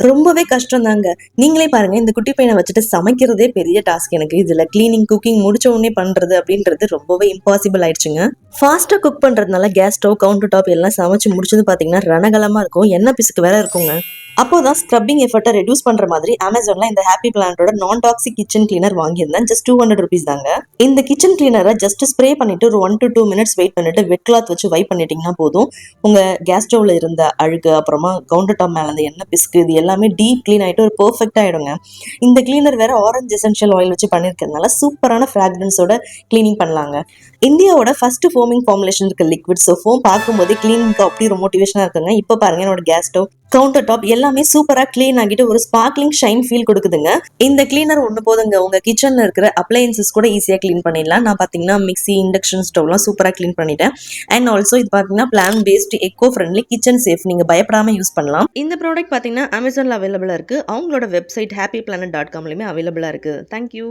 ரொம்பவே கஷ்டம் தாங்க. நீங்களே பாருங்க, இந்த குட்டி பையனை வச்சுட்டு சமைக்கிறதே பெரிய டாஸ்க் எனக்கு. இதுல கிளீனிங், குக்கிங் முடிச்ச உடனே பண்றது அப்படின்றது ரொம்பவே இம்பாசிபிள் ஆயிடுச்சுங்க. ஃபாஸ்டா குக் பண்றதுனால கேஸ் ஸ்டவ், கவுண்டர் டாப் எல்லாம் சமைச்சு முடிச்சது பாத்தீங்கன்னா ரணகலமா இருக்கும். எண்ணெய் பிசுக்கு வேற இருக்குங்க. அப்போதான் ஸ்க்ரப்பிங் எஃபர்ட்டை ரெடியூஸ் பண்ற மாதிரி அமேசான்ல இந்த ஹாப்பி பிளான்ட்டோட நான் டாக்ஸிக் கிச்சன் கிளீனர் வாங்கியிருந்தேன். ஜஸ்ட் 200 ருபீஸ் தாங்க. இந்த கிச்சன் கிளீனரை ஜஸ்ட் ஸ்ப்ரே பண்ணிட்டு ஒரு 1 to 2 மினிட்ஸ் வெயிட் பண்ணிட்டு வெட் கிளாத் வச்சு வைப் பண்ணிட்டீங்கன்னா போதும். உங்க கேஸ் ஸ்டவ்ல இருந்த அழுக்கு, அப்புறமா கவுண்டர் டாப் மேல இருந்த எண்ணெய் பிசுக்கு, இது எல்லாமே டீப் கிளீன் ஆயிட்டு ஒரு பெர்ஃபெக்ட் ஆயிடுங்க. இந்த கிளீனர் வேற ஆரஞ்சு எசென்ஷியல் ஆயில் வச்சு பண்ணிருக்கிறதுனால சூப்பரான ஃப்ராக்ரன்ஸோட கிளீனிங் பண்ணலாங்க. இந்தியாவோட ஃபர்ஸ்ட் ஃபோமிங் ஃபார்முலேஷன் இருக்க லிக்விட். ஸோ ஃபோம் பார்க்கும்போது கிளீனிங்க்கு அப்படி ஒரு மோட்டிவேஷனா இருக்குங்க. இப்போ பாருங்க, என்னோட கேஸ் ஸ்டவ், கவுண்டர் டாப் எல்லாமே சூப்பரா கிளீன் ஆகிட்டு ஒரு ஸ்பார்க்லிங் ஷைன் ஃபீல் கொடுக்குதுங்க. இந்த கிளீனர் ஒண்ணு போதுங்க, உங்க கிச்சன்ல இருக்கிற அப்ளையன்சஸ் கூட ஈஸியா கிளீன் பண்ணிடலாம். நான் பாத்தீங்கன்னா மிக்ஸி, இண்டக்ஷன் ஸ்டவ்லாம் சூப்பரா கிளீன் பண்ணிட்டேன். அண்ட் ஆல்சோ இது பாத்தீங்கன்னா plan paste, echo friendly, kitchen safe. நீங்க பயப்படாம யூஸ் பண்ணலாம். இந்த ப்ராடக்ட் பாத்தீங்கன்னா அமேசான்ல அவைலபிளா இருக்கு. அவங்களோட வெப்சைட் happyplanet.com அவைலபிளா இருக்கு. தேங்க்யூ.